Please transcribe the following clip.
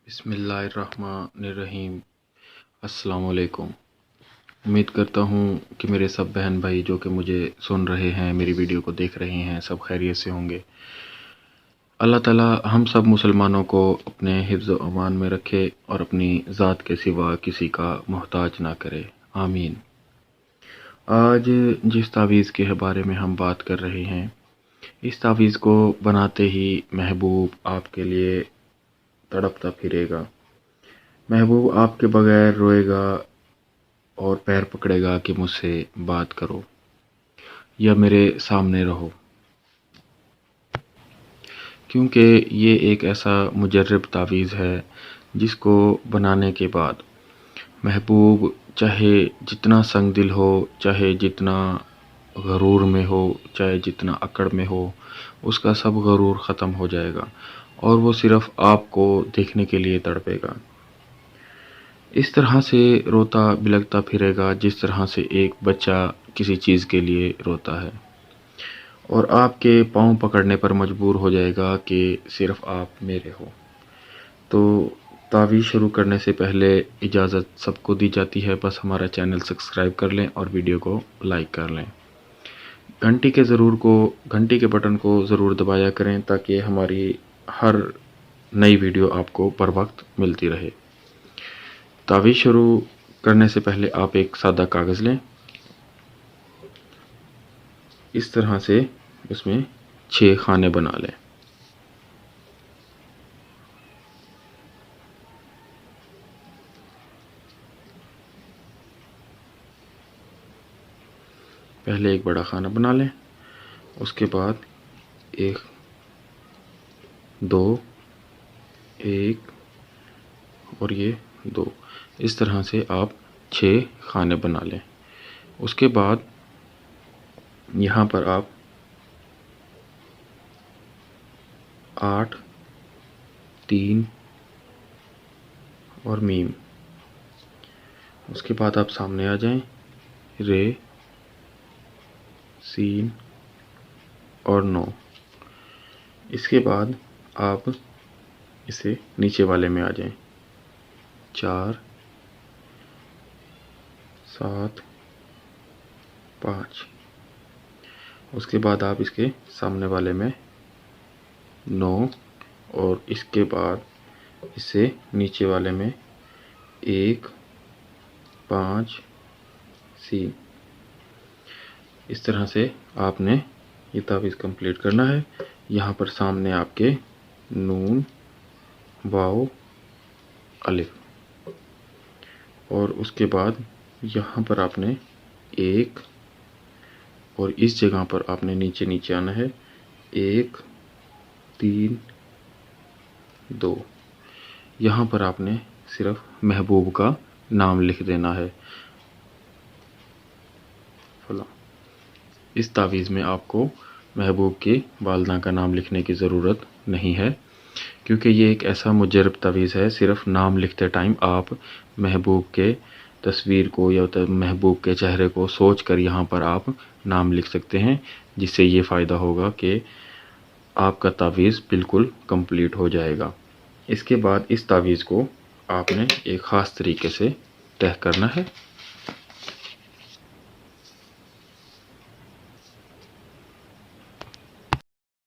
بسم اللہ الرحمن الرحیم۔ السلام علیکم۔ امید کرتا ہوں کہ میرے سب بہن بھائی جو کہ مجھے سن رہے ہیں، میری ویڈیو کو دیکھ رہے ہیں، سب خیریت سے ہوں گے۔ اللہ تعالیٰ ہم سب مسلمانوں کو اپنے حفظ و امان میں رکھے اور اپنی ذات کے سوا کسی کا محتاج نہ کرے، آمین۔ آج جس تعویذ کے بارے میں ہم بات کر رہے ہیں، اس تعویذ کو بناتے ہی محبوب آپ کے لیے تڑپتا پھرے گا۔ محبوب آپ کے بغیر روئے گا اور پیر پکڑے گا کہ مجھ سے بات کرو یا میرے سامنے رہو، کیونکہ یہ ایک ایسا مجرب تعویذ ہے جس کو بنانے کے بعد محبوب چاہے جتنا سنگ دل ہو، چاہے جتنا غرور میں ہو، چاہے جتنا اکڑ میں ہو، اس کا سب غرور ختم ہو جائے گا اور وہ صرف آپ کو دیکھنے کے لیے تڑپے گا۔ اس طرح سے روتا بلکتا پھرے گا جس طرح سے ایک بچہ کسی چیز کے لیے روتا ہے، اور آپ کے پاؤں پکڑنے پر مجبور ہو جائے گا کہ صرف آپ میرے ہو۔ تو تعویذ شروع کرنے سے پہلے اجازت سب کو دی جاتی ہے، بس ہمارا چینل سبسکرائب کر لیں اور ویڈیو کو لائک کر لیں۔ گھنٹی کے بٹن کو ضرور دبایا کریں تاکہ ہماری ہر نئی ویڈیو آپ کو پر وقت ملتی رہے۔ تعویذ شروع کرنے سے پہلے آپ ایک سادہ کاغذ لیں، اس طرح سے اس میں 6 خانے بنا لیں۔ پہلے ایک بڑا خانہ بنا لیں، اس کے بعد 1 2 1 اور یہ 2، اس طرح سے آپ 6 خانے بنا لیں۔ اس کے بعد یہاں پر آپ 8 3 اور میم، اس کے بعد آپ سامنے آ جائیں، رے سین اور 9۔ اس کے بعد آپ اسے نیچے والے میں آ جائیں، 4 7 5۔ اس کے بعد آپ اس کے سامنے والے میں 9 اور اس کے بعد اس سے نیچے والے میں 1 5 سین۔ اس طرح سے آپ نے یہ تعویذ کمپلیٹ کرنا ہے۔ یہاں پر سامنے آپ کے نون واو الف، اور اس کے بعد یہاں پر آپ نے 1 اور اس جگہ پر آپ نے نیچے آنا ہے، 1 3 2۔ یہاں پر آپ نے صرف محبوب کا نام لکھ دینا ہے۔ اس تعویذ میں آپ کو محبوب کے والدہ کا نام لکھنے کی ضرورت نہیں ہے، کیونکہ یہ ایک ایسا مجرب تعویذ ہے۔ صرف نام لکھتے ٹائم آپ محبوب کے تصویر کو یا محبوب کے چہرے کو سوچ کر یہاں پر آپ نام لکھ سکتے ہیں، جس سے یہ فائدہ ہوگا کہ آپ کا تعویذ بالکل کمپلیٹ ہو جائے گا۔ اس کے بعد اس تعویذ کو آپ نے ایک خاص طریقے سے تہہ کرنا ہے۔